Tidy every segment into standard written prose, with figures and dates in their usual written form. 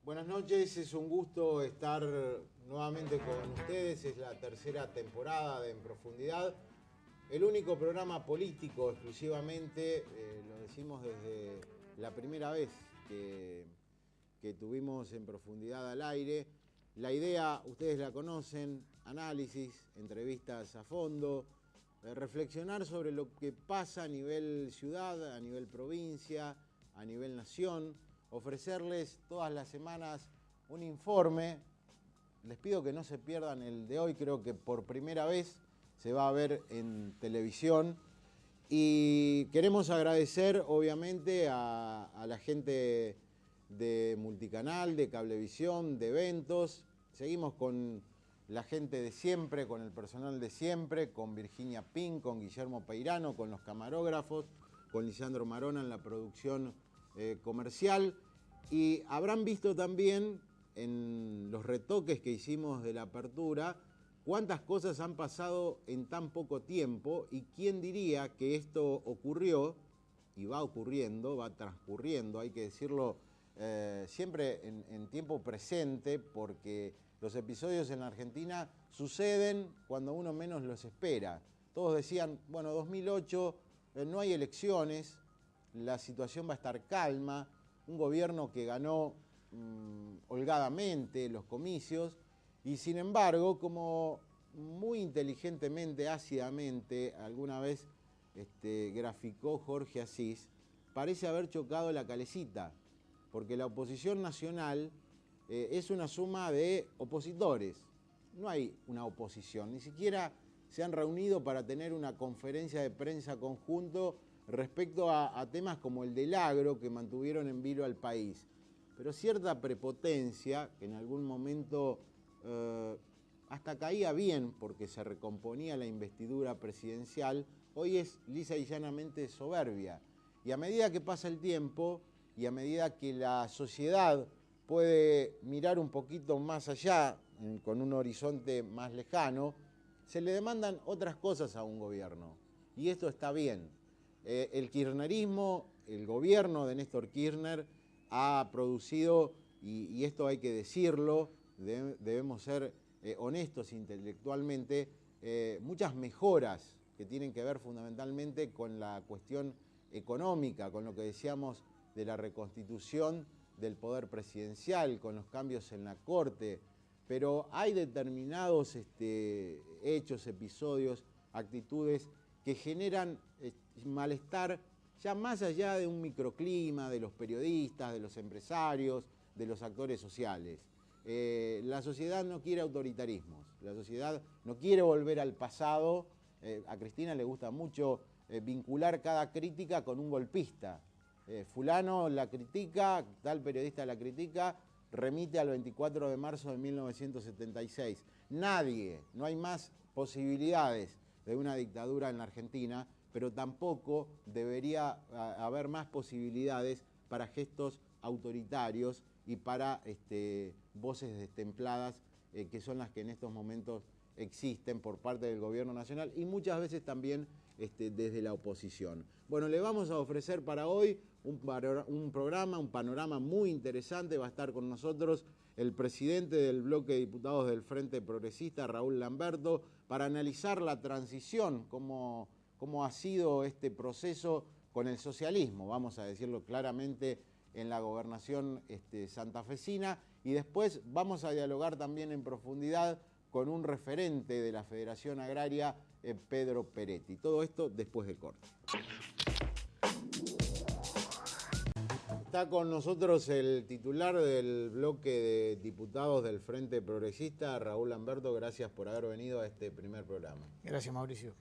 Buenas noches, es un gusto estar nuevamente con ustedes. Es la tercera temporada de En Profundidad, el único programa político exclusivamente, lo decimos desde la primera vez que tuvimos En Profundidad al aire. La idea, ustedes la conocen, análisis, entrevistas a fondo, reflexionar sobre lo que pasa a nivel ciudad, a nivel provincia, a nivel nación, ofrecerles todas las semanas un informe. Les pido que no se pierdan el de hoy, creo que por primera vez se va a ver en televisión. Y queremos agradecer obviamente a la gente de Multicanal, de Cablevisión, de Eventos. Seguimos con la gente de siempre, con el personal de siempre, con Virginia Pin, con Guillermo Peirano, con los camarógrafos, con Lisandro Marona en la producción comercial. Y habrán visto también en los retoques que hicimos de la apertura cuántas cosas han pasado en tan poco tiempo, y quién diría que esto ocurrió y va ocurriendo, va transcurriendo, hay que decirlo siempre en tiempo presente, porque los episodios en la Argentina suceden cuando uno menos los espera. Todos decían, bueno, 2008 no hay elecciones, la situación va a estar calma, un gobierno que ganó holgadamente los comicios, y sin embargo, como muy inteligentemente, ácidamente, alguna vez graficó Jorge Asís, parece haber chocado la calecita, porque la oposición nacional es una suma de opositores. No hay una oposición, ni siquiera se han reunido para tener una conferencia de prensa conjunto respecto a temas como el del agro, que mantuvieron en vilo al país. Pero cierta prepotencia, que en algún momento hasta caía bien porque se recomponía la investidura presidencial, hoy es lisa y llanamente soberbia. Y a medida que pasa el tiempo y a medida que la sociedad puede mirar un poquito más allá, con un horizonte más lejano, se le demandan otras cosas a un gobierno. Y esto está bien. El kirchnerismo, el gobierno de Néstor Kirchner, ha producido, y esto hay que decirlo, debemos ser honestos intelectualmente, muchas mejoras que tienen que ver fundamentalmente con la cuestión económica, con lo que decíamos de la reconstitución del poder presidencial, con los cambios en la Corte. Pero hay determinados hechos, episodios, actitudes que generan malestar, ya más allá de un microclima, de los periodistas, de los empresarios, de los actores sociales. La sociedad no quiere autoritarismos, la sociedad no quiere volver al pasado. A Cristina le gusta mucho vincular cada crítica con un golpista. Fulano la critica, tal periodista la critica, remite al 24 de marzo de 1976. Nadie, no hay más posibilidades de una dictadura en la Argentina, pero tampoco debería haber más posibilidades para gestos autoritarios y para voces destempladas, que son las que en estos momentos existen por parte del gobierno nacional y muchas veces también desde la oposición. Bueno, le vamos a ofrecer para hoy un programa, un panorama muy interesante. Va a estar con nosotros el presidente del bloque de diputados del Frente Progresista, Raúl Lamberto, para analizar la transición, cómo ha sido este proceso con el socialismo, vamos a decirlo claramente, en la gobernación santafesina, y después vamos a dialogar también en profundidad con un referente de la Federación Agraria, Pedro Peretti. Todo esto después del corte. Está con nosotros el titular del bloque de diputados del Frente Progresista, Raúl Lamberto. Gracias por haber venido a este primer programa. Gracias, Mauricio.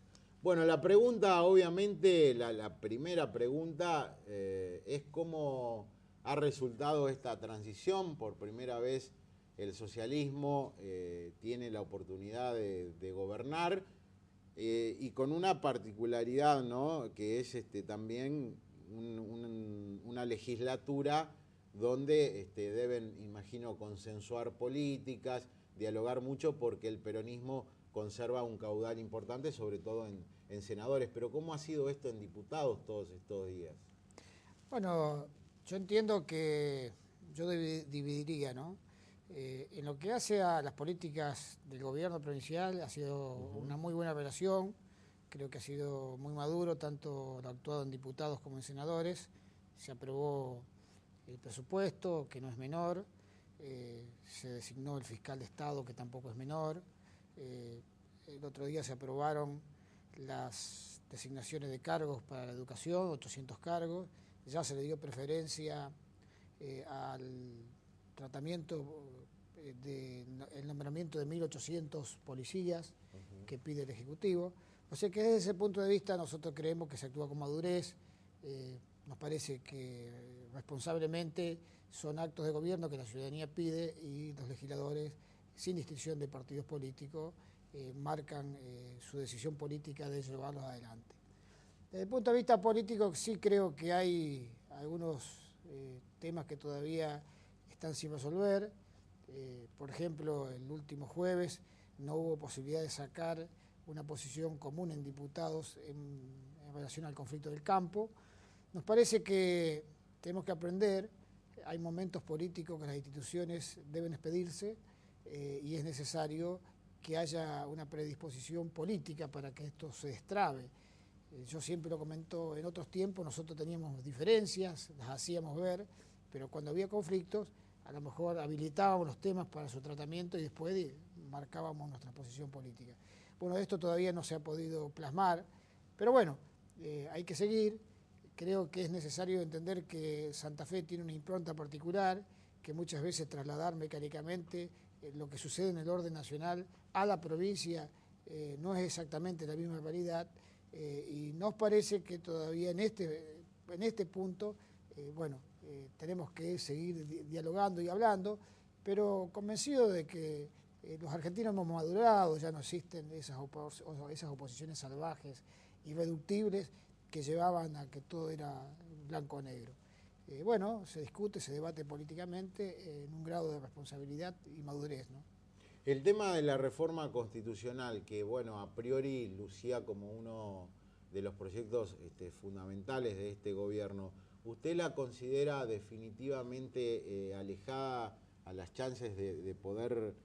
Bueno, la pregunta, obviamente, la primera pregunta es cómo ha resultado esta transición. Por primera vez el socialismo tiene la oportunidad de gobernar, y con una particularidad, ¿no?, que es también una legislatura donde deben, imagino, consensuar políticas, dialogar mucho, porque el peronismo conserva un caudal importante, sobre todo en senadores. Pero ¿cómo ha sido esto en diputados todos estos días? Bueno, yo entiendo que yo dividiría, ¿no? En lo que hace a las políticas del gobierno provincial ha sido una muy buena relación, creo que ha sido muy maduro, tanto lo actuado en diputados como en senadores, se aprobó el presupuesto, que no es menor, se designó el fiscal de Estado, que tampoco es menor, el otro día se aprobaron las designaciones de cargos para la educación, 800 cargos, ya se le dio preferencia al tratamiento el nombramiento de 1.800 policías que pide el Ejecutivo. O sea que desde ese punto de vista nosotros creemos que se actúa con madurez, nos parece que responsablemente son actos de gobierno que la ciudadanía pide y los legisladores, sin distinción de partidos políticos, marcan su decisión política de llevarlos adelante. Desde el punto de vista político sí creo que hay algunos temas que todavía están sin resolver. Por ejemplo, el último jueves no hubo posibilidad de sacar una posición común en diputados en relación al conflicto del campo. Nos parece que tenemos que aprender, hay momentos políticos que las instituciones deben expedirse y es necesario que haya una predisposición política para que esto se destrabe. Yo siempre lo comento, en otros tiempos nosotros teníamos diferencias, las hacíamos ver, pero cuando había conflictos a lo mejor habilitábamos los temas para su tratamiento y después marcábamos nuestra posición política. Bueno, esto todavía no se ha podido plasmar, pero bueno, hay que seguir. Creo que es necesario entender que Santa Fe tiene una impronta particular, que muchas veces trasladar mecánicamente lo que sucede en el orden nacional a la provincia no es exactamente la misma realidad y nos parece que todavía en este punto, tenemos que seguir dialogando y hablando, pero convencido de que los argentinos hemos madurado, ya no existen esas oposiciones salvajes, irreductibles, que llevaban a que todo era blanco o negro. Se discute, se debate políticamente en un grado de responsabilidad y madurez, ¿no? El tema de la reforma constitucional, que a priori lucía como uno de los proyectos fundamentales de este gobierno, ¿usted la considera definitivamente alejada a las chances de poder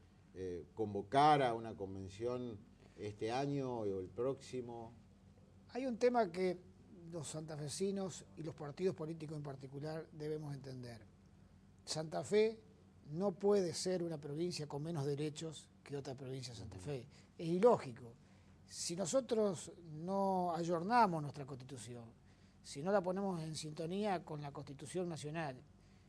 convocar a una convención este año o el próximo? Hay un tema que los santafesinos y los partidos políticos en particular debemos entender. Santa Fe no puede ser una provincia con menos derechos que otra provincia de Santa Fe. Es ilógico. Si nosotros no ayornamos nuestra Constitución, si no la ponemos en sintonía con la Constitución Nacional,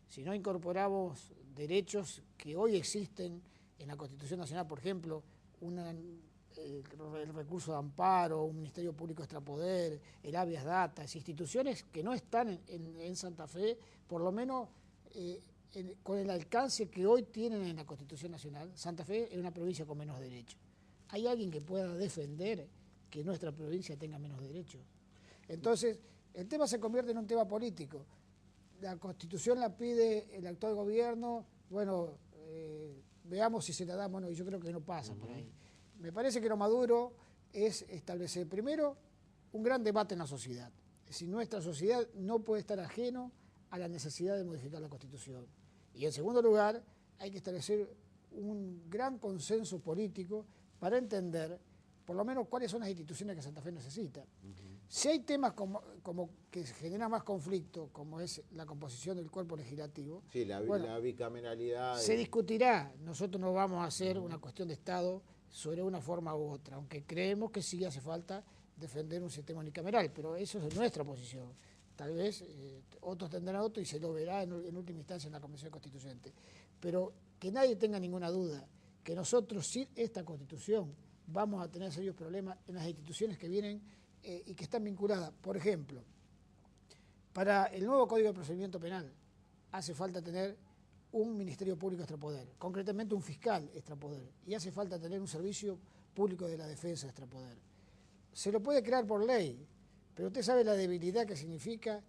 si no incorporamos derechos que hoy existen en la Constitución Nacional, por ejemplo, el recurso de amparo, un Ministerio Público Extrapoder, el habeas data, instituciones que no están en Santa Fe, por lo menos con el alcance que hoy tienen en la Constitución Nacional, Santa Fe es una provincia con menos derechos. ¿Hay alguien que pueda defender que nuestra provincia tenga menos derechos? Entonces, el tema se convierte en un tema político. La Constitución la pide el actual gobierno, veamos si se la da, y yo creo que no pasa por ahí. Me parece que lo maduro es establecer primero un gran debate en la sociedad. Es decir, nuestra sociedad no puede estar ajeno a la necesidad de modificar la Constitución. Y en segundo lugar, hay que establecer un gran consenso político para entender por lo menos cuáles son las instituciones que Santa Fe necesita. Si hay temas como que generan más conflicto, como es la composición del cuerpo legislativo, sí, la bicameralidad. Se discutirá. Nosotros no vamos a hacer una cuestión de Estado sobre una forma u otra, aunque creemos que sí hace falta defender un sistema unicameral, pero eso es nuestra posición. Tal vez otros tendrán otro y se lo verá en última instancia en la Convención Constituyente. Pero que nadie tenga ninguna duda que nosotros sin esta Constitución vamos a tener serios problemas en las instituciones que vienen y que están vinculadas. Por ejemplo, para el nuevo Código de Procedimiento Penal hace falta tener un Ministerio Público Extrapoder, concretamente un fiscal extrapoder, y hace falta tener un Servicio Público de la Defensa extrapoder. Se lo puede crear por ley, pero usted sabe la debilidad que significa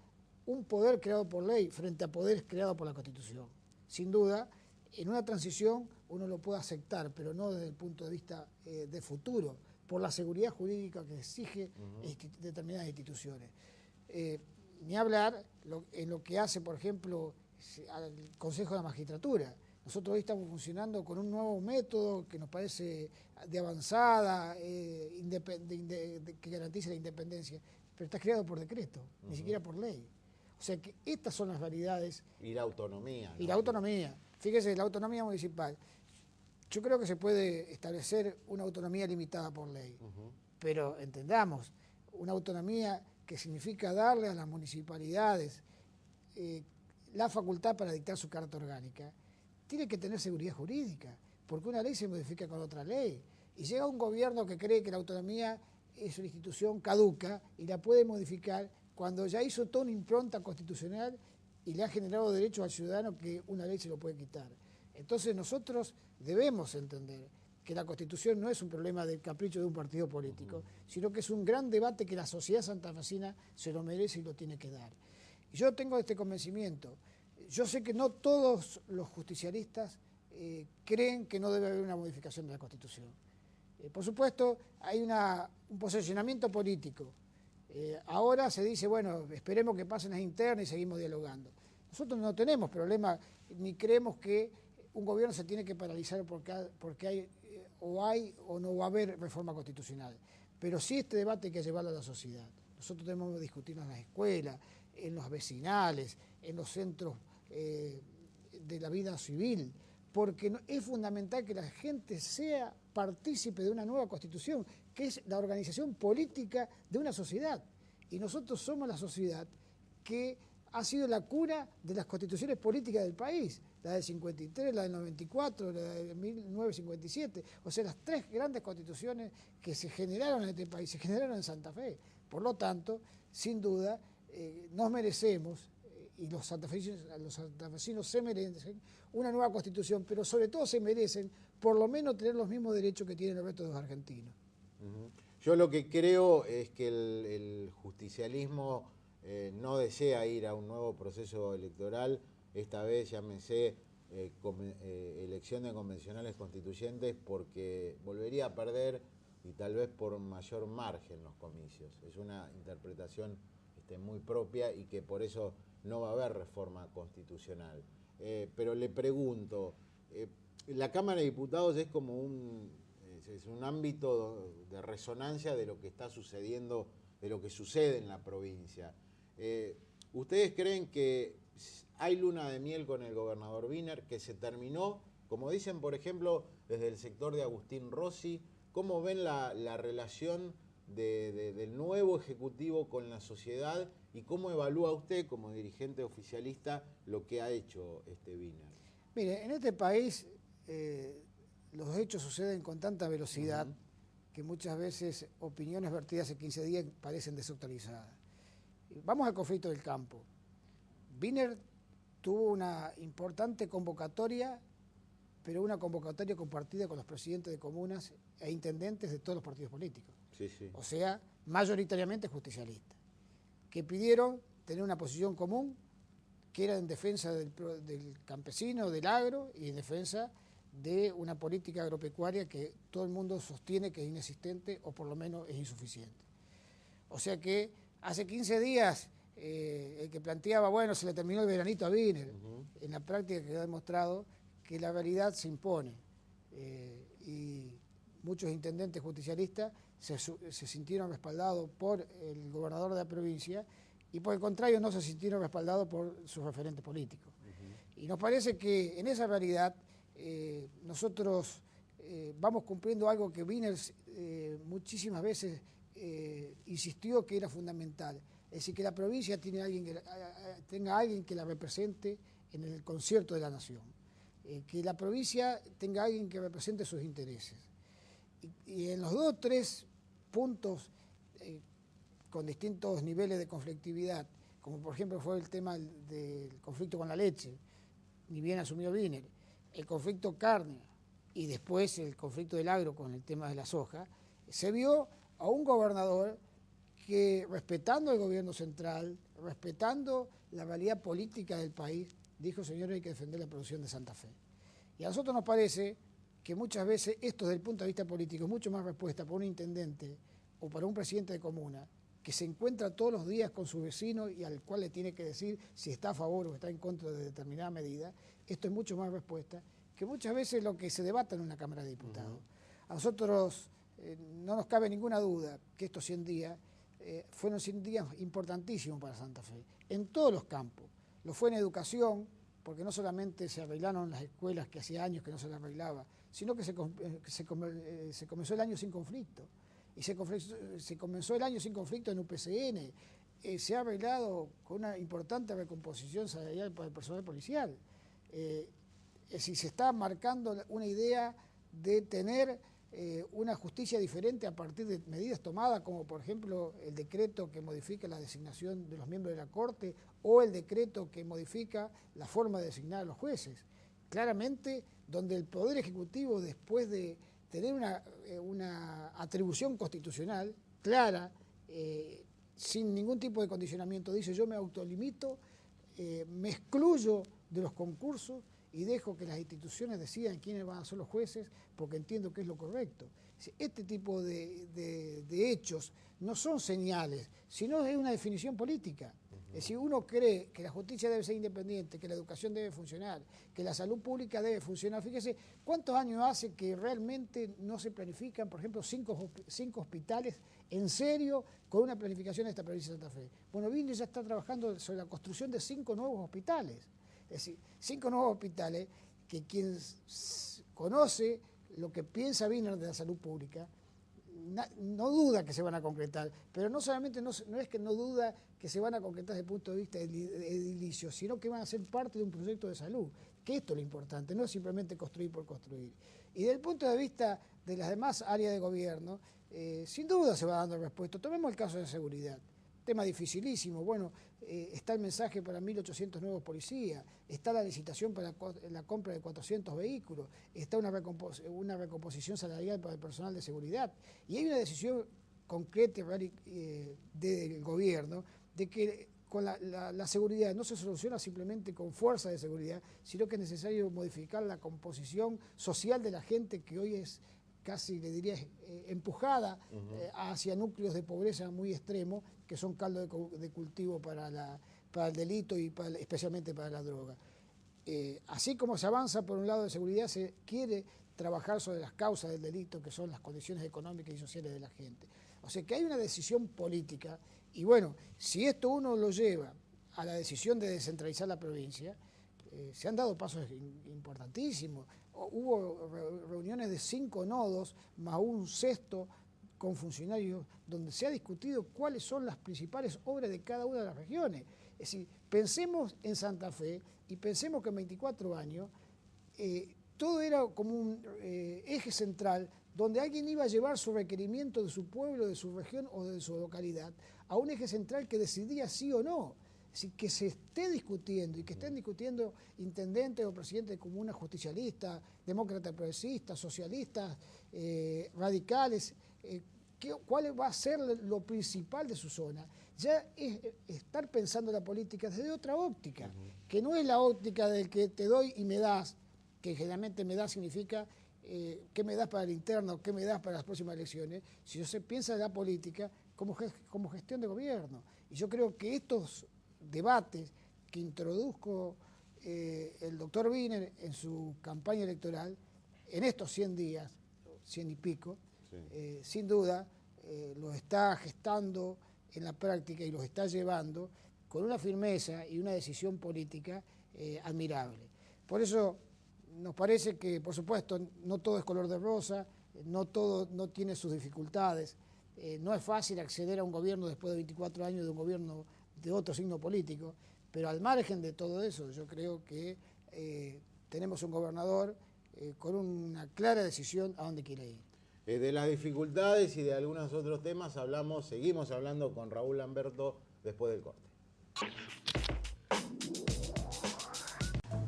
un poder creado por ley frente a poderes creados por la Constitución. Sin duda, en una transición uno lo puede aceptar, pero no desde el punto de vista de futuro, por la seguridad jurídica que exige determinadas instituciones. Ni hablar en lo que hace, por ejemplo, al Consejo de la Magistratura. Nosotros hoy estamos funcionando con un nuevo método que nos parece de avanzada, que garantice la independencia, pero está creado por decreto, ni siquiera por ley. O sea que estas son las variedades. Y la autonomía, ¿no? Y la autonomía. Fíjese, la autonomía municipal. Yo creo que se puede establecer una autonomía limitada por ley, pero entendamos, una autonomía que significa darle a las municipalidades la facultad para dictar su carta orgánica, tiene que tener seguridad jurídica, porque una ley se modifica con otra ley. Y llega un gobierno que cree que la autonomía es una institución caduca y la puede modificar cuando ya hizo toda una impronta constitucional y le ha generado derecho al ciudadano que una ley se lo puede quitar. Entonces nosotros debemos entender que la Constitución no es un problema del capricho de un partido político, sino que es un gran debate que la sociedad santafesina se lo merece y lo tiene que dar. Y yo tengo este convencimiento. Yo sé que no todos los justicialistas creen que no debe haber una modificación de la Constitución. Por supuesto, hay un posicionamiento político. Ahora se dice, bueno, esperemos que pasen las internas y seguimos dialogando. Nosotros no tenemos problema, ni creemos que un gobierno se tiene que paralizar porque hay o no va a haber reforma constitucional. Pero sí este debate hay que llevarlo a la sociedad. Nosotros tenemos que discutirlo en las escuelas, en los vecinales, en los centros de la vida civil, porque es fundamental que la gente sea partícipe de una nueva constitución, que es la organización política de una sociedad. Y nosotros somos la sociedad que ha sido la cuna de las constituciones políticas del país, la del 53, la del 94, la del 1957, o sea, las tres grandes constituciones que se generaron en este país, se generaron en Santa Fe. Por lo tanto, sin duda, nos merecemos, y los santafesinos se merecen, una nueva constitución, pero sobre todo se merecen por lo menos tener los mismos derechos que tienen el resto de los argentinos. Yo lo que creo es que el justicialismo no desea ir a un nuevo proceso electoral, esta vez llámese elección de convencionales constituyentes, porque volvería a perder y tal vez por mayor margen los comicios. Es una interpretación muy propia y que por eso no va a haber reforma constitucional. Pero le pregunto, la Cámara de Diputados es como un ámbito de resonancia de lo que está sucediendo, de lo que sucede en la provincia. ¿Ustedes creen que hay luna de miel con el gobernador Wiener, que se terminó, como dicen, por ejemplo, desde el sector de Agustín Rossi? ¿Cómo ven la relación del nuevo Ejecutivo con la sociedad y cómo evalúa usted, como dirigente oficialista, lo que ha hecho Wiener? Mire, en este país los hechos suceden con tanta velocidad que muchas veces opiniones vertidas hace 15 días parecen desactualizadas. Vamos al conflicto del campo. Wiener tuvo una importante convocatoria, pero una convocatoria compartida con los presidentes de comunas e intendentes de todos los partidos políticos. Sí, sí. O sea, mayoritariamente justicialistas, que pidieron tener una posición común que era en defensa del campesino, del agro, y en defensa de una política agropecuaria que todo el mundo sostiene que es inexistente o por lo menos es insuficiente. O sea que hace 15 días el que planteaba, bueno, se le terminó el veranito a Wiener, en la práctica quedó demostrado que la realidad se impone y muchos intendentes justicialistas se sintieron respaldados por el gobernador de la provincia y por el contrario no se sintieron respaldados por sus referentes políticos. Y nos parece que en esa realidad nosotros vamos cumpliendo algo que Wiener muchísimas veces insistió que era fundamental, es decir, que la provincia tenga alguien que la represente en el concierto de la nación, que la provincia tenga alguien que represente sus intereses. Y en los 2 o 3 puntos con distintos niveles de conflictividad, como por ejemplo fue el tema del conflicto con la leche, ni bien asumió Wiener, el conflicto carne y después el conflicto del agro con el tema de la soja, se vio a un gobernador que, respetando el gobierno central, respetando la realidad política del país, dijo, señores, hay que defender la producción de Santa Fe. Y a nosotros nos parece que muchas veces esto desde el punto de vista político es mucho más respuesta para un intendente o para un presidente de comuna que se encuentra todos los días con su vecino y al cual le tiene que decir si está a favor o está en contra de determinada medida, esto es mucho más respuesta que muchas veces lo que se debata en una Cámara de Diputados. A nosotros no nos cabe ninguna duda que estos 100 días fueron 100 días importantísimos para Santa Fe, en todos los campos. Lo fue en educación, porque no solamente se arreglaron las escuelas que hacía años que no se las arreglaba, sino que se comenzó el año sin conflicto. Y se comenzó el año sin conflicto en UPCN. Se ha arreglado con una importante recomposición salarial para el personal policial. Es decir, se está marcando una idea de tener una justicia diferente a partir de medidas tomadas, como por ejemplo el decreto que modifica la designación de los miembros de la Corte o el decreto que modifica la forma de designar a los jueces. Claramente, donde el Poder Ejecutivo, después de tener una atribución constitucional clara, sin ningún tipo de condicionamiento, dice: yo me autolimito, me excluyo de los concursos y dejo que las instituciones decidan quiénes van a ser los jueces, porque entiendo que es lo correcto. Este tipo de hechos no son señales, sino es una definición política. Es decir, uno cree que la justicia debe ser independiente, que la educación debe funcionar, que la salud pública debe funcionar. Fíjese, ¿cuántos años hace que realmente no se planifican, por ejemplo, cinco hospitales en serio con una planificación de esta provincia de Santa Fe? Bueno, Wiener ya está trabajando sobre la construcción de 5 nuevos hospitales. Es decir, 5 nuevos hospitales que quien conoce lo que piensa Wiener de la salud pública, no duda que se van a concretar, pero no solamente no es que no duda que se van a concretar desde el punto de vista edilicio, sino que van a ser parte de un proyecto de salud, que esto es lo importante, no es simplemente construir por construir. Y desde el punto de vista de las demás áreas de gobierno, sin duda se va dando respuesta. Tomemos el caso de seguridad. Tema dificilísimo. Bueno, está el mensaje para 1.800 nuevos policías, está la licitación para la compra de 400 vehículos, está una recomposición salarial para el personal de seguridad. Y hay una decisión concreta del gobierno de que con la seguridad no se soluciona simplemente con fuerza de seguridad, sino que es necesario modificar la composición social de la gente que hoy es casi, le diría, empujada hacia núcleos de pobreza muy extremos, que son caldo de cultivo para el delito y especialmente para la droga. Así como se avanza por un lado de seguridad, se quiere trabajar sobre las causas del delito, que son las condiciones económicas y sociales de la gente. O sea que hay una decisión política, y bueno, si esto uno lo lleva a la decisión de descentralizar la provincia, se han dado pasos importantísimos. Hubo reuniones de 5 nodos, más un sexto con funcionarios, donde se ha discutido cuáles son las principales obras de cada una de las regiones. Es decir, pensemos en Santa Fe y pensemos que en 24 años todo era como un eje central donde alguien iba a llevar su requerimiento de su pueblo, de su región o de su localidad a un eje central que decidía sí o no. Es decir, que se esté discutiendo y que estén discutiendo intendentes o presidentes de comunas justicialistas, demócratas progresistas, socialistas, radicales, cuál va a ser lo principal de su zona. Ya es estar pensando la política desde otra óptica, que no es la óptica del que te doy y me das, que generalmente me das significa qué me das para el interno, qué me das para las próximas elecciones, sino se piensa en la política como gestión de gobierno. Y yo creo que estos debates que introdujo el doctor Wiener en su campaña electoral, en estos 100 días, 100 y pico, sí. Sin duda los está gestando en la práctica y los está llevando con una firmeza y una decisión política admirable. Por eso nos parece que, por supuesto, no todo es color de rosa, no todo no tiene sus dificultades, no es fácil acceder a un gobierno después de 24 años de un gobierno de otro signo político, pero al margen de todo eso, yo creo que tenemos un gobernador con una clara decisión a dónde quiere ir. De las dificultades y de algunos otros temas seguimos hablando con Raúl Lamberto después del corte.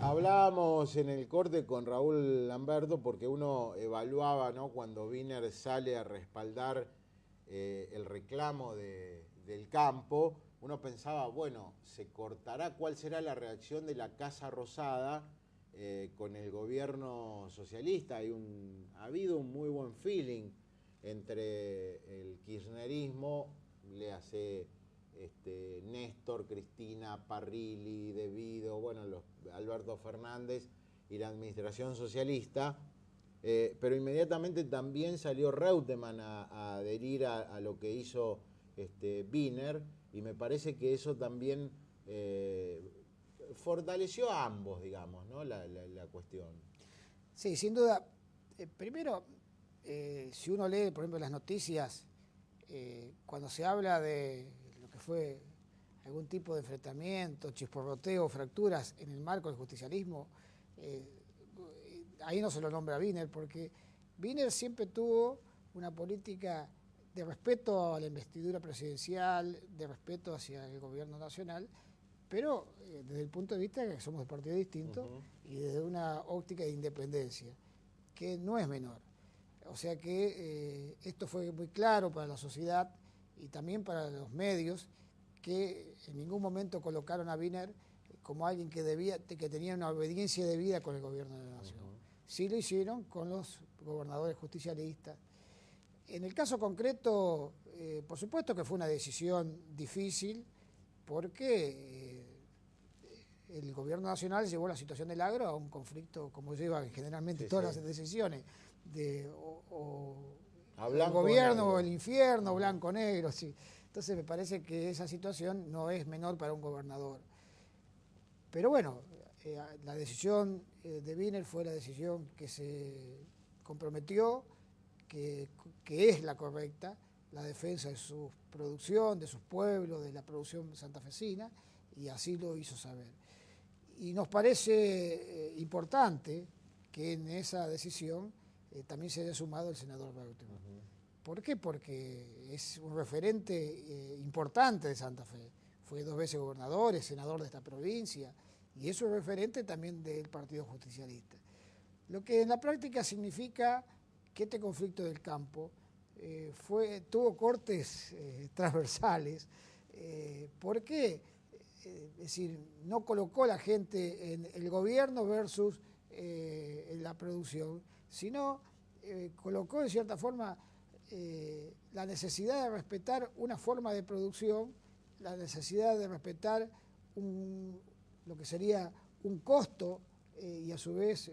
Hablábamos en el corte con Raúl Lamberto porque uno evaluaba, ¿no?, cuando Wiener sale a respaldar el reclamo del campo, uno pensaba, bueno, se cortará, ¿cuál será la reacción de la Casa Rosada con el gobierno socialista? Ha habido un muy buen feeling entre el kirchnerismo léase Néstor, Cristina, Parrilli, De Vido, bueno, Alberto Fernández y la administración socialista, pero inmediatamente también salió Reutemann a adherir a lo que hizo Wiener, y me parece que eso también fortaleció a ambos, digamos, ¿no? la cuestión. Sí, sin duda. Primero, si uno lee, por ejemplo, las noticias, cuando se habla de lo que fue algún tipo de enfrentamiento, chisporroteo, fracturas en el marco del justicialismo, ahí no se lo nombra a Wiener, porque Wiener siempre tuvo una política de respeto a la investidura presidencial, de respeto hacia el gobierno nacional, pero desde el punto de vista de que somos de partidos distintos y desde una óptica de independencia, que no es menor. O sea que esto fue muy claro para la sociedad y también para los medios, que en ningún momento colocaron a Wiener como alguien que tenía una obediencia debida con el gobierno de la nación. Sí lo hicieron con los gobernadores justicialistas. En el caso concreto, por supuesto que fue una decisión difícil, porque el gobierno nacional llevó la situación del agro a un conflicto, como llevan generalmente todas las decisiones, de el gobierno o el infierno, blanco-negro, sí. Entonces me parece que esa situación no es menor para un gobernador. Pero bueno, la decisión de Wiener fue la decisión que se comprometió, que es la correcta, la defensa de su producción, de sus pueblos, de la producción santafesina, y así lo hizo saber. Y nos parece importante que en esa decisión también se haya sumado el senador Reutemann. ¿Por qué? Porque es un referente importante de Santa Fe. Fue 2 veces gobernador, es senador de esta provincia, y es un referente también del Partido Justicialista. Lo que en la práctica significa que este conflicto del campo tuvo cortes transversales, porque es decir, no colocó la gente en el gobierno versus en la producción, sino colocó en cierta forma la necesidad de respetar una forma de producción, la necesidad de respetar lo que sería un costo y a su vez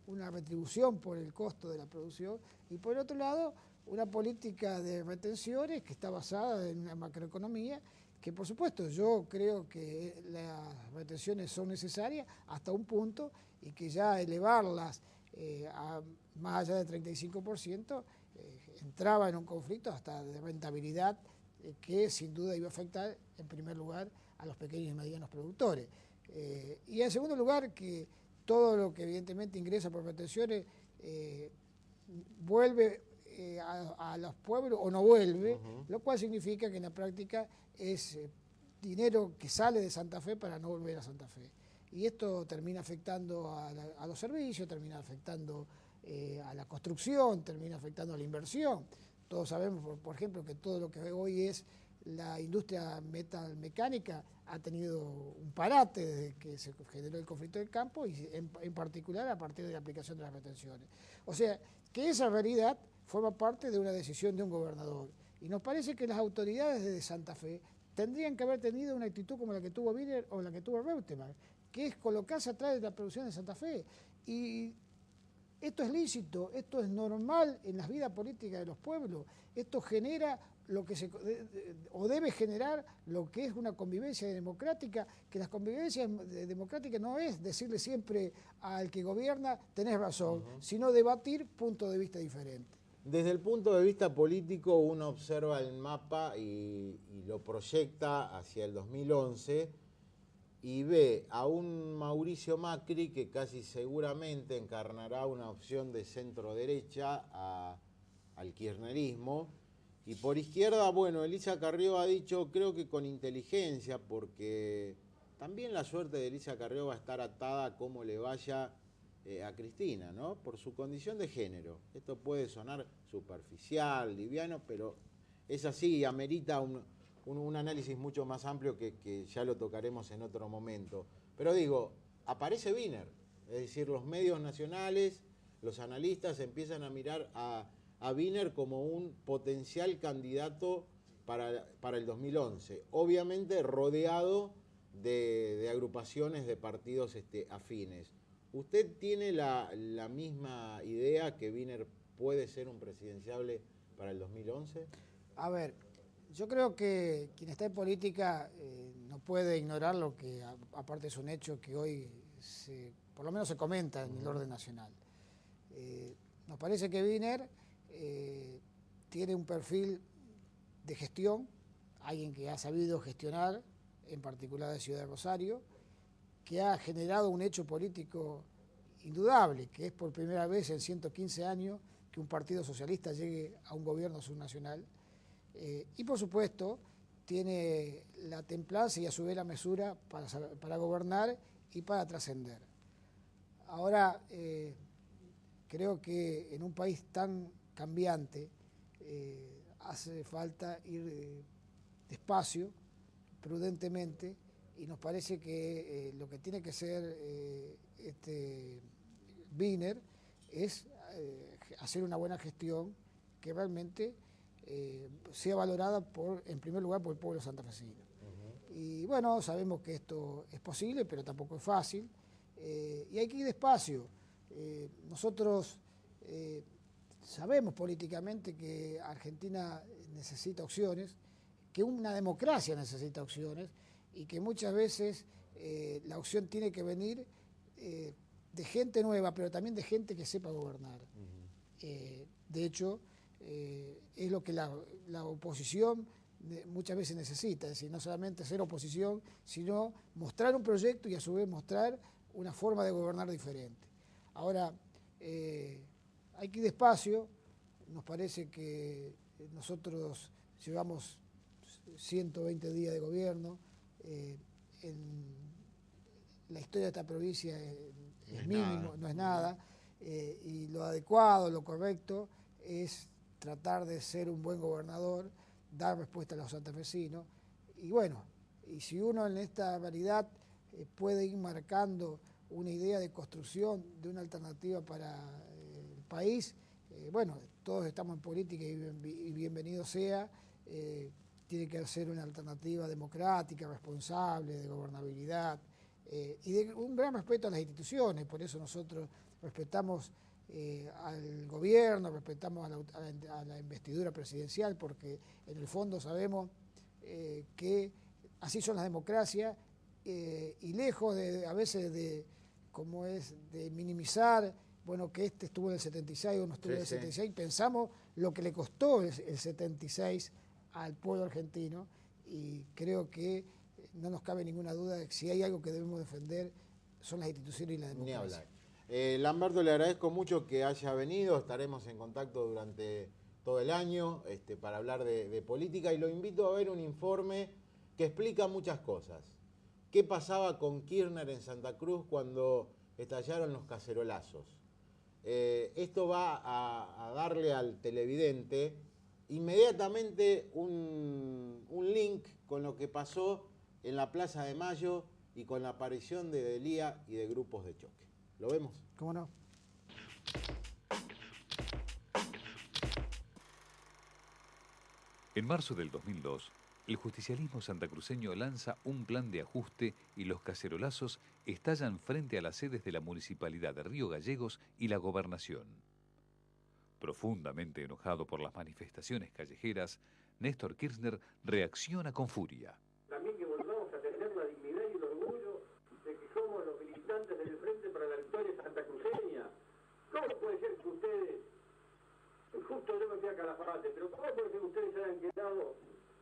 una retribución por el costo de la producción, y por otro lado una política de retenciones que está basada en una macroeconomía, que por supuesto yo creo que las retenciones son necesarias hasta un punto, y que ya elevarlas a más allá del 35% entraba en un conflicto hasta de rentabilidad que sin duda iba a afectar en primer lugar a los pequeños y medianos productores. Y en segundo lugar, que todo lo que evidentemente ingresa por retenciones vuelve a los pueblos o no vuelve, lo cual significa que en la práctica es dinero que sale de Santa Fe para no volver a Santa Fe. Y esto termina afectando a los servicios, termina afectando a la construcción, termina afectando a la inversión. Todos sabemos, por ejemplo, que todo lo que hoy es la industria metalmecánica ha tenido un parate desde que se generó el conflicto del campo, y en particular a partir de la aplicación de las retenciones. O sea, que esa realidad forma parte de una decisión de un gobernador. Y nos parece que las autoridades de Santa Fe tendrían que haber tenido una actitud como la que tuvo Wiener o la que tuvo Reutemann, que es colocarse atrás de la producción de Santa Fe. Y esto es lícito, esto es normal en las vidas políticas de los pueblos, esto genera lo que o debe generar lo que es una convivencia democrática, que la convivencia democrática no es decirle siempre al que gobierna tenés razón, sino debatir puntos de vista diferentes. Desde el punto de vista político, uno observa el mapa y lo proyecta hacia el 2011 y ve a un Mauricio Macri que casi seguramente encarnará una opción de centro-derecha al kirchnerismo. Y por izquierda, bueno, Elisa Carrió ha dicho, creo que con inteligencia, porque también la suerte de Elisa Carrió va a estar atada a cómo le vaya a Cristina, ¿no? Por su condición de género. Esto puede sonar superficial, liviano, pero es así y amerita un análisis mucho más amplio que ya lo tocaremos en otro momento. Pero digo, aparece Wiener, es decir, los medios nacionales, los analistas empiezan a mirar a Wiener como un potencial candidato para el 2011, obviamente rodeado de agrupaciones de partidos afines. ¿Usted tiene la misma idea que Wiener puede ser un presidenciable para el 2011? A ver, yo creo que quien está en política no puede ignorar lo que, aparte es un hecho que hoy por lo menos se comenta en el orden nacional. Nos parece que Wiener tiene un perfil de gestión, alguien que ha sabido gestionar, en particular de Ciudad de Rosario, que ha generado un hecho político indudable, que es por primera vez en 115 años que un partido socialista llegue a un gobierno subnacional. Y por supuesto tiene la templanza y a su vez la mesura para gobernar y para trascender. Ahora, creo que en un país tan cambiante hace falta ir despacio, prudentemente, y nos parece que lo que tiene que ser Wiener es hacer una buena gestión que realmente sea valorada en primer lugar por el pueblo santafesino. Y bueno, sabemos que esto es posible, pero tampoco es fácil, y hay que ir despacio. Nosotros sabemos políticamente que Argentina necesita opciones, que una democracia necesita opciones, y que muchas veces la opción tiene que venir de gente nueva, pero también de gente que sepa gobernar. De hecho, es lo que la oposición muchas veces necesita, es decir, no solamente ser oposición, sino mostrar un proyecto y a su vez mostrar una forma de gobernar diferente. Ahora, hay que ir despacio. Nos parece que nosotros llevamos 120 días de gobierno, en la historia de esta provincia es mínimo, no es nada, y lo adecuado, lo correcto es tratar de ser un buen gobernador, dar respuesta a los santafesinos, y bueno, y si uno en esta variedad puede ir marcando una idea de construcción de una alternativa para el país, bueno, todos estamos en política y bienvenido sea. Tiene que ser una alternativa democrática, responsable, de gobernabilidad y de un gran respeto a las instituciones. Por eso nosotros respetamos al gobierno, respetamos a la investidura presidencial, porque en el fondo sabemos que así son las democracias y lejos a veces de minimizar, bueno, que este estuvo en el 76 o no estuvo en el 76, pensamos lo que le costó el 76 al pueblo argentino, y creo que no nos cabe ninguna duda de que si hay algo que debemos defender son las instituciones y la democracia. Ni hablar. Lamberto, le agradezco mucho que haya venido, estaremos en contacto durante todo el año para hablar de política, y lo invito a ver un informe que explica muchas cosas. ¿Qué pasaba con Kirchner en Santa Cruz cuando estallaron los cacerolazos? Esto va a darle al televidente inmediatamente un link con lo que pasó en la Plaza de Mayo y con la aparición de Delía y de grupos de choque. ¿Lo vemos? ¿Cómo no? En marzo del 2002, el justicialismo santacruceño lanza un plan de ajuste y los cacerolazos estallan frente a las sedes de la Municipalidad de Río Gallegos y la Gobernación. Profundamente enojado por las manifestaciones callejeras, Néstor Kirchner reacciona con furia. También que volvamos a tener la dignidad y el orgullo de que somos los militantes del Frente para la Victoria santacruceña. ¿Cómo puede ser que ustedes, justo yo me fui a Calafate, pero cómo puede ser que ustedes hayan quedado,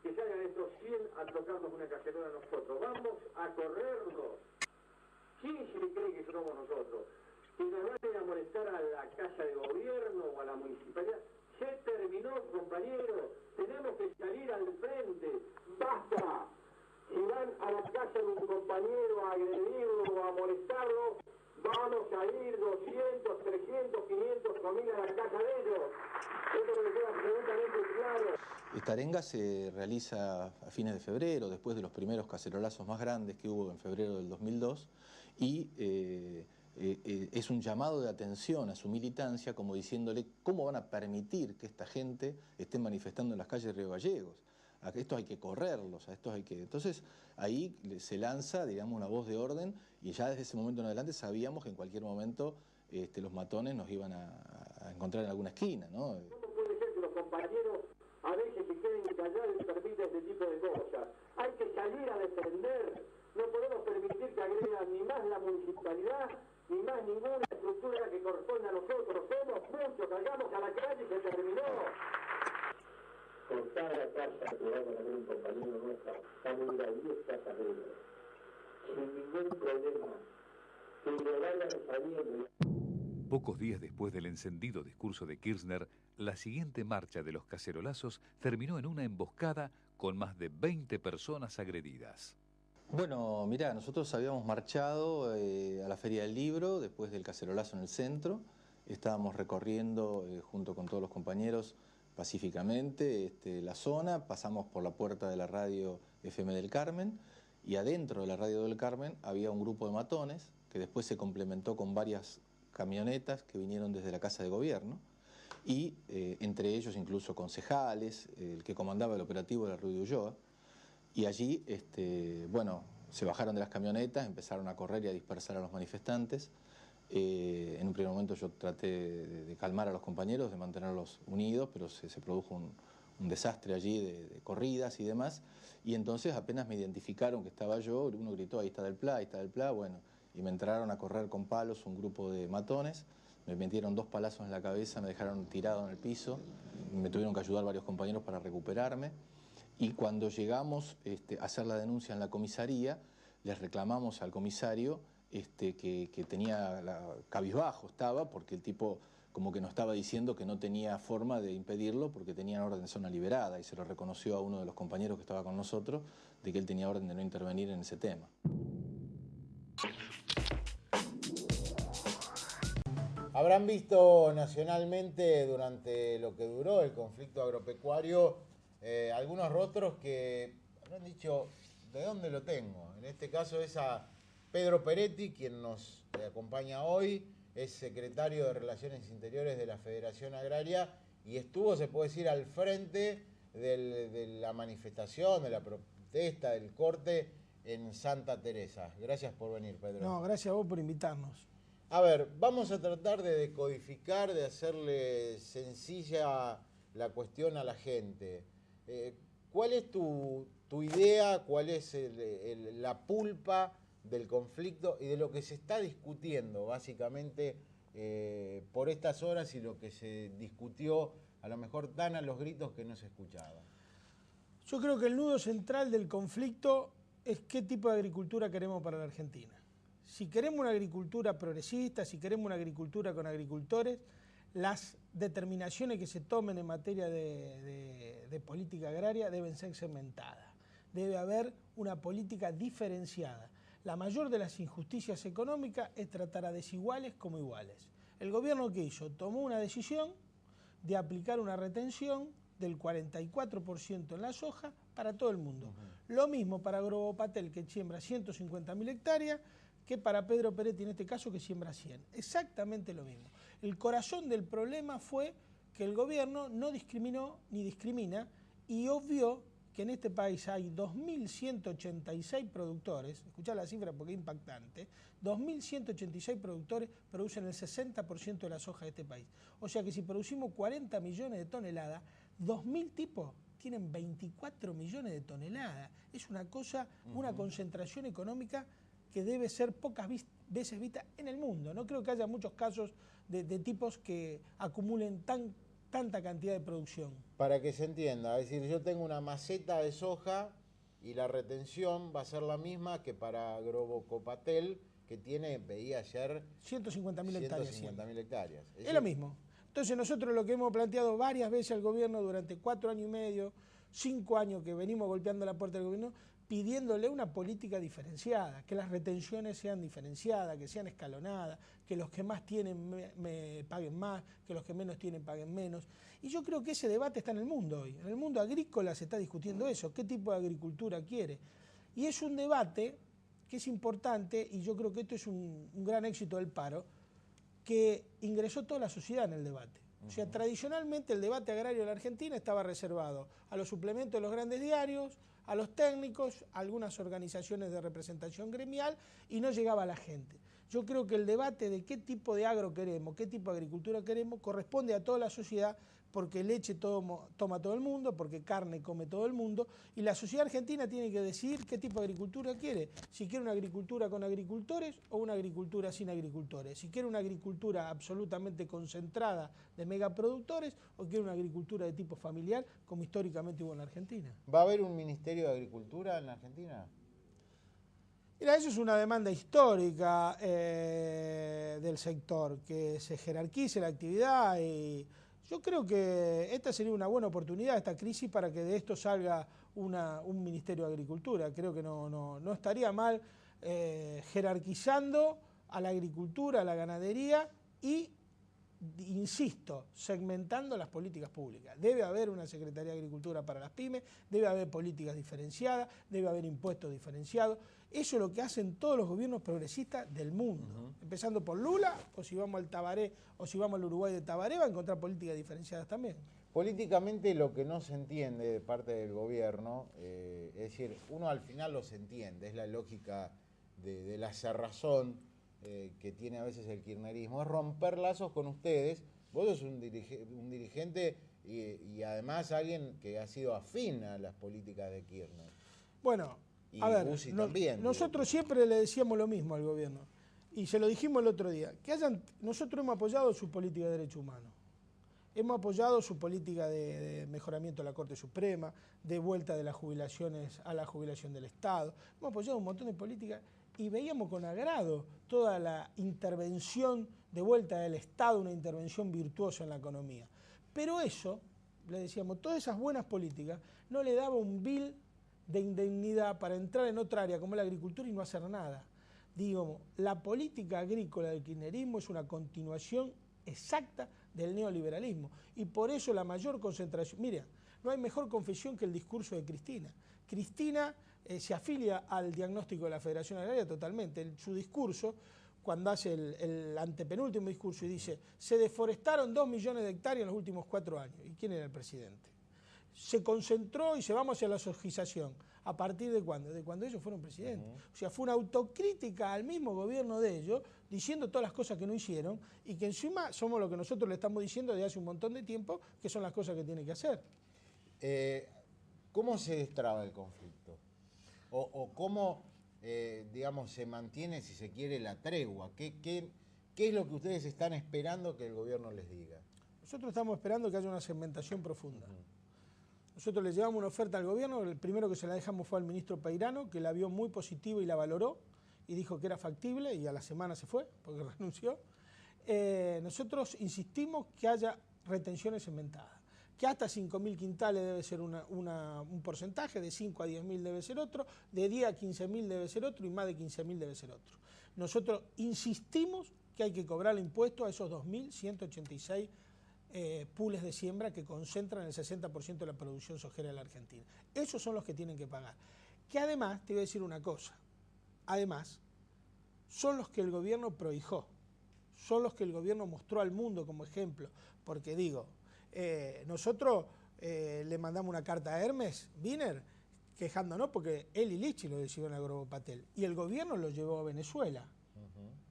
que se hagan estos 100 a tocarnos una cacerola a nosotros? Vamos a corrernos. ¿Quién se le cree que somos nosotros? Que nos van a molestar a la casa de gobierno o a la municipalidad. Se terminó, compañeros. Tenemos que salir al frente. ¡Basta! Si van a la casa de un compañero a agredirlo o a molestarlo, vamos a ir 200, 300, 500 familias a la casa de ellos. Esto me queda absolutamente claro. Esta arenga se realiza a fines de febrero, después de los primeros cacerolazos más grandes que hubo en febrero del 2002, y es un llamado de atención a su militancia, como diciéndole cómo van a permitir que esta gente esté manifestando en las calles de Río Gallegos. estos hay que correrlos, a estos hay que... Entonces ahí se lanza, digamos, una voz de orden y ya desde ese momento en adelante sabíamos que en cualquier momento los matones nos iban a encontrar en alguna esquina, ¿no? ¿Cómo puede ser que los compañeros a veces se queden callados y permiten este tipo de cosas? Hay que salir a defender. No podemos permitir que agredan ni más la municipalidad, ni más ninguna estructura que corresponde a nosotros. Somos muchos, salgamos a la calle y se terminó. Por cada casa que va a tener un compañero nuestro, vamos a ir a 10 casas de ellos, sin ningún problema. Que le vayan saliendo. Pocos días después del encendido discurso de Kirchner, la siguiente marcha de los cacerolazos terminó en una emboscada con más de 20 personas agredidas. Bueno, mirá, nosotros habíamos marchado a la Feria del Libro después del cacerolazo en el centro. Estábamos recorriendo junto con todos los compañeros pacíficamente la zona, pasamos por la puerta de la radio FM del Carmen y adentro de la radio del Carmen había un grupo de matones que después se complementó con varias camionetas que vinieron desde la Casa de Gobierno y entre ellos incluso concejales, el que comandaba el operativo era Rudy Ulloa, y allí, bueno, se bajaron de las camionetas, empezaron a correr y a dispersar a los manifestantes. En un primer momento yo traté de calmar a los compañeros, de mantenerlos unidos, pero se produjo un desastre allí de corridas y demás, y entonces apenas me identificaron que estaba yo, uno gritó, ahí está Del Pla, bueno, y me entraron a correr con palos un grupo de matones, me metieron 2 palazos en la cabeza, me dejaron tirado en el piso, me tuvieron que ayudar varios compañeros para recuperarme, y cuando llegamos a hacer la denuncia en la comisaría, les reclamamos al comisario que tenía cabizbajo estaba, porque el tipo como que nos estaba diciendo que no tenía forma de impedirlo porque tenían orden de zona liberada, y se lo reconoció a uno de los compañeros que estaba con nosotros de que él tenía orden de no intervenir en ese tema. Habrán visto nacionalmente durante lo que duró el conflicto agropecuario algunos rostros que habrán dicho, ¿de dónde lo tengo? En este caso es a Pedro Peretti, quien nos acompaña hoy, es secretario de Relaciones Interiores de la Federación Agraria y estuvo, se puede decir, al frente de la manifestación, de la protesta, del corte en Santa Teresa. Gracias por venir, Pedro. No, gracias a vos por invitarnos. A ver, vamos a tratar de decodificar, de hacerle sencilla la cuestión a la gente. ¿Cuál es tu idea? ¿Cuál es la pulpa del conflicto y de lo que se está discutiendo básicamente por estas horas y lo que se discutió a lo mejor tan a los gritos que no se escuchaba? Yo creo que el nudo central del conflicto es qué tipo de agricultura queremos para la Argentina. Si queremos una agricultura progresista, si queremos una agricultura con agricultores, las determinaciones que se tomen en materia de política agraria deben ser segmentadas. Debe haber una política diferenciada. La mayor de las injusticias económicas es tratar a desiguales como iguales. El gobierno que hizo tomó una decisión de aplicar una retención del 44% en la soja para todo el mundo. Lo mismo para Agrobopatel, que siembra 150.000 hectáreas, que para Pedro Peretti, en este caso, que siembra 100. Exactamente lo mismo. El corazón del problema fue que el gobierno no discriminó ni discrimina y obvió que en este país hay 2.186 productores, escuchá la cifra porque es impactante, 2.186 productores producen el 60% de la soja de este país. O sea que si producimos 40 millones de toneladas, 2.000 tipos tienen 24 millones de toneladas. Es una cosa, una concentración económica que debe ser pocas veces vista en el mundo. No creo que haya muchos casos de tipos que acumulen tanta cantidad de producción. Para que se entienda, es decir, yo tengo una maceta de soja y la retención va a ser la misma que para Agrobopatel, que tiene, veía ayer, 150.000 hectáreas. 150.000 hectáreas. Es lo mismo. Entonces nosotros lo que hemos planteado varias veces al gobierno durante 4 años y medio, 5 años que venimos golpeando la puerta del gobierno, pidiéndole una política diferenciada, que las retenciones sean diferenciadas, que sean escalonadas, que los que más tienen me paguen más, que los que menos tienen paguen menos. Y yo creo que ese debate está en el mundo hoy. En el mundo agrícola se está discutiendo eso, qué tipo de agricultura quiere. Y es un debate que es importante, y yo creo que esto es un gran éxito del paro, que ingresó toda la sociedad en el debate. O sea, tradicionalmente el debate agrario en la Argentina estaba reservado a los suplementos de los grandes diarios, a los técnicos, a algunas organizaciones de representación gremial y no llegaba a la gente. Yo creo que el debate de qué tipo de agro queremos, qué tipo de agricultura queremos, corresponde a toda la sociedad, porque leche toma todo el mundo, porque carne come todo el mundo, y la sociedad argentina tiene que decidir qué tipo de agricultura quiere, si quiere una agricultura con agricultores o una agricultura sin agricultores, si quiere una agricultura absolutamente concentrada de megaproductores o quiere una agricultura de tipo familiar, como históricamente hubo en la Argentina. ¿Va a haber un Ministerio de Agricultura en la Argentina? Mira, eso es una demanda histórica del sector, que se jerarquice la actividad y yo creo que esta sería una buena oportunidad, esta crisis, para que de esto salga un Ministerio de Agricultura. Creo que no estaría mal jerarquizando a la agricultura, a la ganadería y, insisto, segmentando las políticas públicas. Debe haber una Secretaría de Agricultura para las pymes, debe haber políticas diferenciadas, debe haber impuestos diferenciados. Eso es lo que hacen todos los gobiernos progresistas del mundo. Empezando por Lula, o si vamos al Tabaré, o si vamos al Uruguay de Tabaré, va a encontrar políticas diferenciadas también. Políticamente lo que no se entiende de parte del gobierno, es decir, uno al final los entiende, es la lógica de la cerrazón que tiene a veces el kirchnerismo, es romper lazos con ustedes. Vos sos un dirigente y además alguien que ha sido afín a las políticas de Kirchner. Bueno, y a ver, también, nosotros siempre le decíamos lo mismo al gobierno, y se lo dijimos el otro día, nosotros hemos apoyado su política de derechos humanos, hemos apoyado su política de mejoramiento de la Corte Suprema, de vuelta de las jubilaciones a la jubilación del Estado, hemos apoyado un montón de políticas y veíamos con agrado toda la intervención de vuelta del Estado, una intervención virtuosa en la economía. Pero eso, le decíamos, todas esas buenas políticas no le daba un bill de indemnidad para entrar en otra área como la agricultura y no hacer nada. Digo, la política agrícola del kirchnerismo es una continuación exacta del neoliberalismo y por eso la mayor concentración. Mira, no hay mejor confesión que el discurso de Cristina. Cristina se afilia al diagnóstico de la Federación Agraria totalmente. Su discurso, cuando hace el antepenúltimo discurso y dice, se deforestaron 2 millones de hectáreas en los últimos 4 años. ¿Y quién era el presidente? Se concentró y se vamos hacia la sojización. ¿A partir de cuándo? De cuando ellos fueron presidentes. O sea, fue una autocrítica al mismo gobierno de ellos, diciendo todas las cosas que no hicieron y que encima somos lo que nosotros le estamos diciendo desde hace un montón de tiempo, que son las cosas que tiene que hacer. ¿Cómo se destraba el conflicto? ¿O cómo, digamos, se mantiene, si se quiere, la tregua? ¿Qué es lo que ustedes están esperando que el gobierno les diga? Nosotros estamos esperando que haya una segmentación profunda. Nosotros le llevamos una oferta al gobierno, el primero que se la dejamos fue al ministro Peirano, que la vio muy positiva y la valoró, y dijo que era factible, y a la semana se fue, porque renunció. Nosotros insistimos que haya retenciones segmentadas, que hasta 5.000 quintales debe ser un porcentaje, de 5 a 10.000 debe ser otro, de 10 a 15.000 debe ser otro, y más de 15.000 debe ser otro. Nosotros insistimos que hay que cobrar el impuesto a esos 2.186 pools de siembra que concentran el 60% de la producción sojera de la Argentina. Esos son los que tienen que pagar. Que además, te voy a decir una cosa, además, son los que el gobierno prohijó, son los que el gobierno mostró al mundo como ejemplo, porque digo, nosotros le mandamos una carta a Hermes Wiener quejándonos porque él y Lichi lo decidieron a Grobopatel y el gobierno lo llevó a Venezuela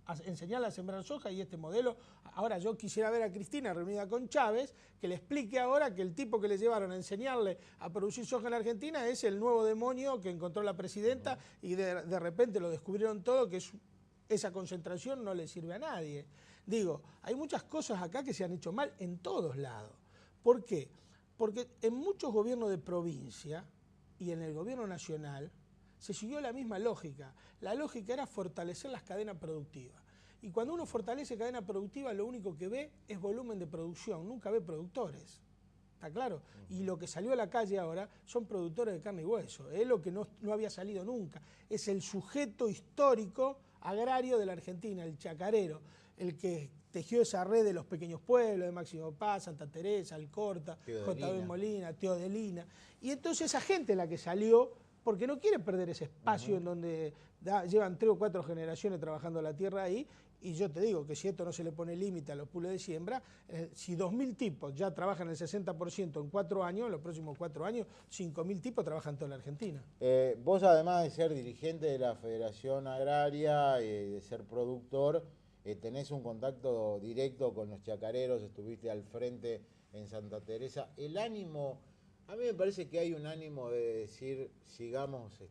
a enseñarle a sembrar soja y este modelo. Ahora yo quisiera ver a Cristina reunida con Chávez que le explique ahora que el tipo que le llevaron a enseñarle a producir soja en la Argentina es el nuevo demonio que encontró la presidenta y de repente lo descubrieron todo, que esa concentración no le sirve a nadie. Digo, hay muchas cosas acá que se han hecho mal en todos lados. ¿Por qué? Porque en muchos gobiernos de provincia y en el gobierno nacional se siguió la misma lógica. La lógica era fortalecer las cadenas productivas. Y cuando uno fortalece cadena productiva, lo único que ve es volumen de producción, nunca ve productores. ¿Está claro? Y lo que salió a la calle ahora son productores de carne y hueso. Es lo que no había salido nunca. Es el sujeto histórico agrario de la Argentina, el chacarero, el que tejió esa red de los pequeños pueblos, de Máximo Paz, Santa Teresa, Alcorta, J.B. Molina, Teodelina. Y entonces esa gente es la que salió porque no quiere perder ese espacio en donde llevan 3 o 4 generaciones trabajando la tierra ahí Y yo te digo que si esto no se le pone límite a los pools de siembra, si 2.000 tipos ya trabajan el 60% en 4 años, en los próximos 4 años, 5.000 tipos trabajan toda la Argentina. Vos, además de ser dirigente de la Federación Agraria, de ser productor, tenés un contacto directo con los chacareros, estuviste al frente en Santa Teresa. El ánimo, a mí me parece que hay un ánimo de decir, sigamos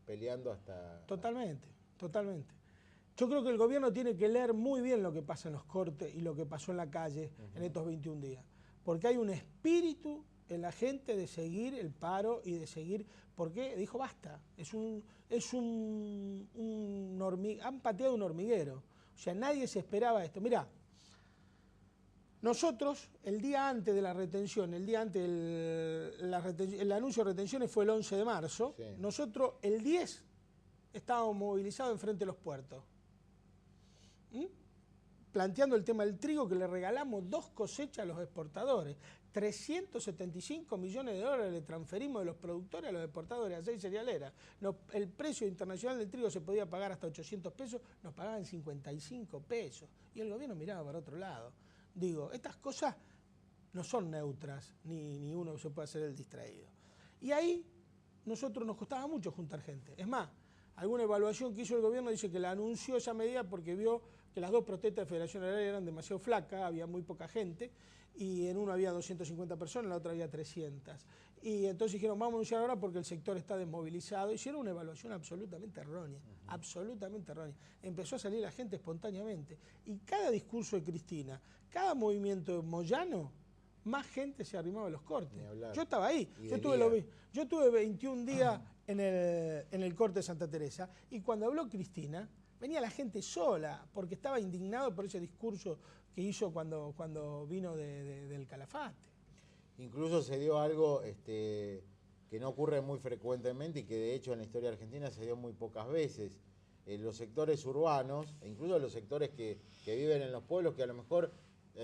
peleando hasta... Totalmente, totalmente. Yo creo que el gobierno tiene que leer muy bien lo que pasa en los cortes y lo que pasó en la calle en estos 21 días. Porque hay un espíritu en la gente de seguir el paro y de seguir... Porque dijo basta, han pateado un hormiguero. O sea, nadie se esperaba esto. Mirá, nosotros, el día antes de la retención, el anuncio de retenciones fue el 11 de marzo, sí. Nosotros el 10 estábamos movilizados enfrente de los puertos. Planteando el tema del trigo, que le regalamos 2 cosechas a los exportadores. 375 millones de dólares le transferimos de los productores a los exportadores de aceite cerealera. El precio internacional del trigo se podía pagar hasta 800 pesos, nos pagaban 55 pesos. Y el gobierno miraba para otro lado. Digo, estas cosas no son neutras, ni uno se puede hacer el distraído. Y ahí nosotros nos costaba mucho juntar gente. Es más, alguna evaluación que hizo el gobierno dice que la anunció esa medida porque vio que las 2 protestas de Federación Agraria eran demasiado flacas, había muy poca gente, y en uno había 250 personas, en la otra había 300. Y entonces dijeron, vamos a anunciar ahora porque el sector está desmovilizado. Hicieron una evaluación absolutamente errónea, absolutamente errónea. Empezó a salir la gente espontáneamente. Y cada discurso de Cristina, cada movimiento de Moyano, más gente se arrimaba a los cortes. Yo estaba ahí, yo tuve 21 días en el corte de Santa Teresa, y cuando habló Cristina, venía la gente sola, porque estaba indignado por ese discurso que hizo cuando vino del Calafate. Incluso se dio algo que no ocurre muy frecuentemente y que de hecho en la historia argentina se dio muy pocas veces. Los sectores urbanos, e incluso los sectores que viven en los pueblos, que a lo mejor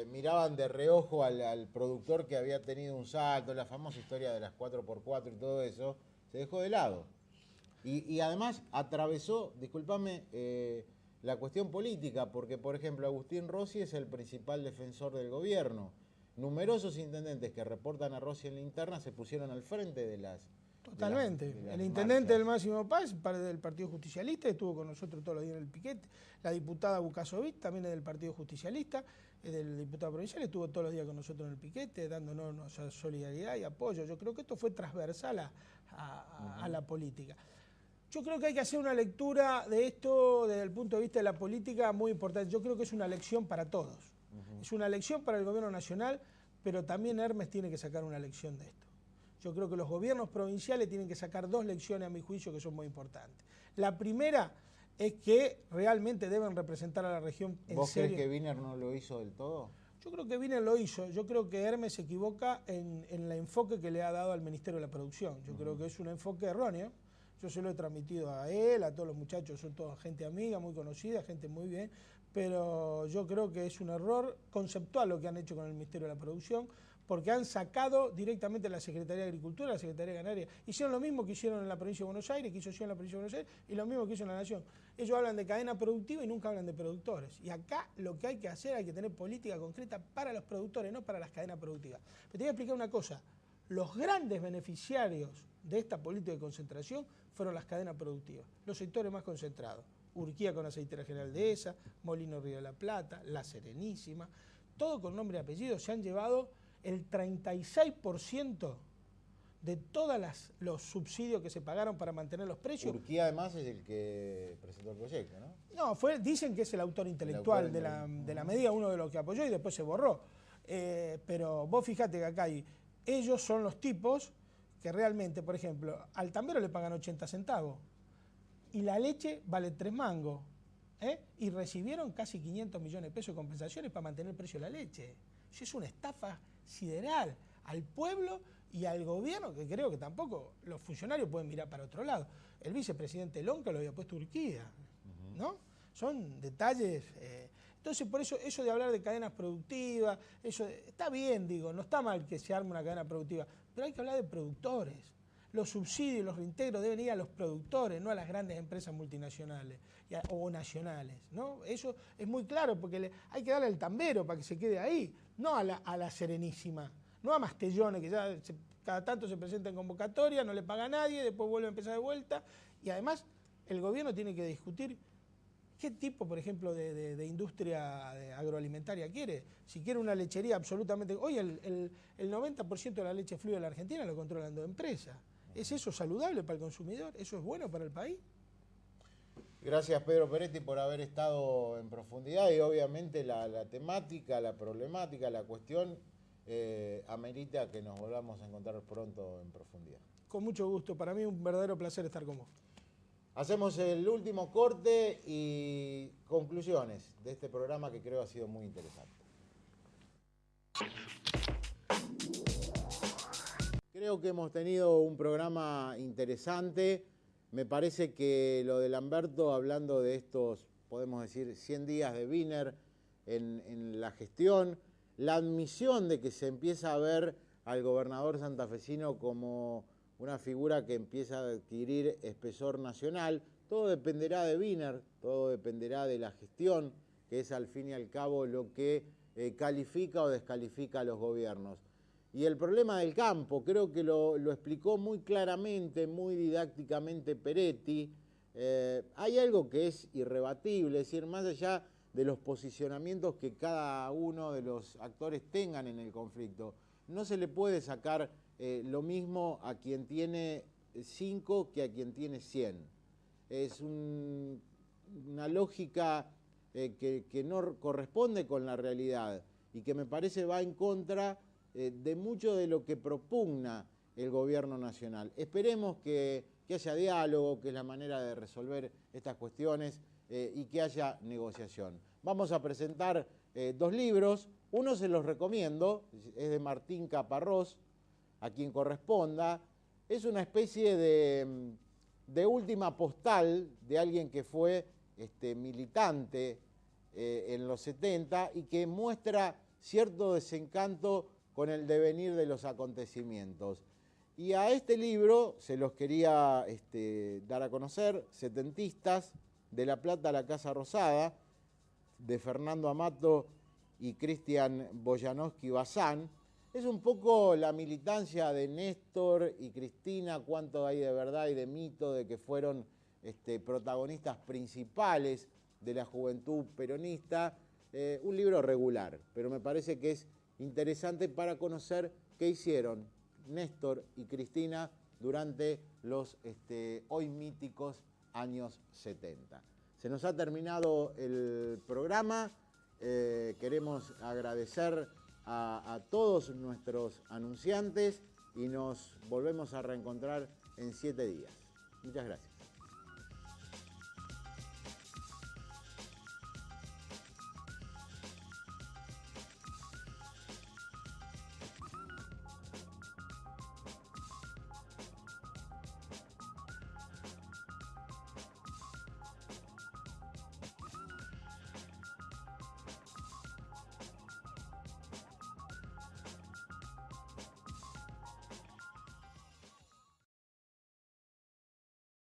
miraban de reojo al productor que había tenido un salto, la famosa historia de las 4x4 y todo eso, se dejó de lado. Y además atravesó, discúlpame, la cuestión política, porque por ejemplo Agustín Rossi es el principal defensor del gobierno. Numerosos intendentes que reportan a Rossi en la interna se pusieron al frente de las... Totalmente. El intendente del Máximo Paz, del Partido Justicialista, estuvo con nosotros todos los días en el piquete. La diputada Bucasovic, también es del Partido Justicialista, es del diputado provincial, estuvo todos los días con nosotros en el piquete, dándonos solidaridad y apoyo. Yo creo que esto fue transversal a la política. Yo creo que hay que hacer una lectura de esto desde el punto de vista de la política muy importante. Yo creo que es una lección para todos. Es una lección para el gobierno nacional, pero también Hermes tiene que sacar una lección de esto. Yo creo que los gobiernos provinciales tienen que sacar 2 lecciones, a mi juicio, que son muy importantes. La primera es que realmente deben representar a la región en serio. ¿Vos crees que Wiener no lo hizo del todo? Yo creo que Wiener lo hizo. Yo creo que Hermes se equivoca en el enfoque que le ha dado al Ministerio de la Producción. Yo creo que es un enfoque erróneo. Yo se lo he transmitido a él, a todos los muchachos, son toda gente amiga, muy conocida, gente muy bien, pero yo creo que es un error conceptual lo que han hecho con el Ministerio de la Producción, porque han sacado directamente la Secretaría de Agricultura, la Secretaría Canaria. Hicieron lo mismo que hicieron en la provincia de Buenos Aires, que hizo en la provincia de Buenos Aires, y lo mismo que hizo en la Nación. Ellos hablan de cadena productiva y nunca hablan de productores. Y acá lo que hay que hacer, hay que tener política concreta para los productores, no para las cadenas productivas. Pero te voy a explicar una cosa. Los grandes beneficiarios de esta política de concentración fueron las cadenas productivas, los sectores más concentrados. Urquía con Aceitera General Dehesa, Molino Río de la Plata, La Serenísima, todo con nombre y apellido, se han llevado el 36% de todos los subsidios que se pagaron para mantener los precios. Urquía además es el que presentó el proyecto, ¿no? No, dicen que es el autor intelectual de la medida, uno de los que apoyó y después se borró. Pero vos fijate que acá ellos son los tipos que realmente, por ejemplo, al tambero le pagan 80 centavos y la leche vale 3 mangos, y recibieron casi 500 millones de pesos de compensaciones para mantener el precio de la leche. Eso es una estafa sideral al pueblo y al gobierno, que creo que tampoco los funcionarios pueden mirar para otro lado. El vicepresidente Lonca lo había puesto Urquía, ¿no? Son detalles... Entonces, por eso de hablar de cadenas productivas, eso está bien, digo, no está mal que se arme una cadena productiva, pero hay que hablar de productores. los subsidios, los reintegros deben ir a los productores, no a las grandes empresas multinacionales o nacionales, ¿no? Eso es muy claro, porque hay que darle el tambero para que se quede ahí, no a la Serenísima, no a Mastellone, que ya cada tanto se presenta en convocatoria, no le paga a nadie, después vuelve a empezar de vuelta, y además el gobierno tiene que discutir qué tipo, por ejemplo, de industria agroalimentaria quiere. Si quiere una lechería absolutamente... Hoy el 90% de la leche fluida de la Argentina lo controlan dos empresas. ¿Es eso saludable para el consumidor? ¿Eso es bueno para el país? Gracias, Pedro Peretti, por haber estado en profundidad, y obviamente la temática, la problemática, la cuestión amerita que nos volvamos a encontrar pronto en profundidad. Con mucho gusto. Para mí un verdadero placer estar con vos. Hacemos el último corte y conclusiones de este programa que creo ha sido muy interesante. Creo que hemos tenido un programa interesante. Me parece que lo de Lamberto, hablando de estos, podemos decir, 100 días de Wiener en la gestión, la admisión de que se empieza a ver al gobernador santafesino como una figura que empieza a adquirir espesor nacional. Todo dependerá de Wiener, todo dependerá de la gestión, que es al fin y al cabo lo que califica o descalifica a los gobiernos. Y el problema del campo, creo que lo explicó muy claramente, muy didácticamente Peretti. Hay algo que es irrebatible, es decir, más allá de los posicionamientos que cada uno de los actores tengan en el conflicto, no se le puede sacar lo mismo a quien tiene 5 que a quien tiene 100. Es una lógica que no corresponde con la realidad y que me parece va en contra de mucho de lo que propugna el gobierno nacional. Esperemos que haya diálogo, que es la manera de resolver estas cuestiones, y que haya negociación. Vamos a presentar 2 libros. Uno se los recomiendo, es de Martín Caparrós, a quien corresponda. Es una especie de última postal de alguien que fue militante en los 70 y que muestra cierto desencanto con el devenir de los acontecimientos. Y a este libro se los quería dar a conocer, Setentistas, de La Plata a la Casa Rosada, de Fernando Amato y Cristian Boyanowski Bazán. Es un poco la militancia de Néstor y Cristina, cuánto hay de verdad y de mito de que fueron protagonistas principales de la juventud peronista. Un libro regular, pero me parece que es interesante para conocer qué hicieron Néstor y Cristina durante los hoy míticos años 70. Se nos ha terminado el programa. Queremos agradecer a todos nuestros anunciantes y nos volvemos a reencontrar en 7 días. Muchas gracias.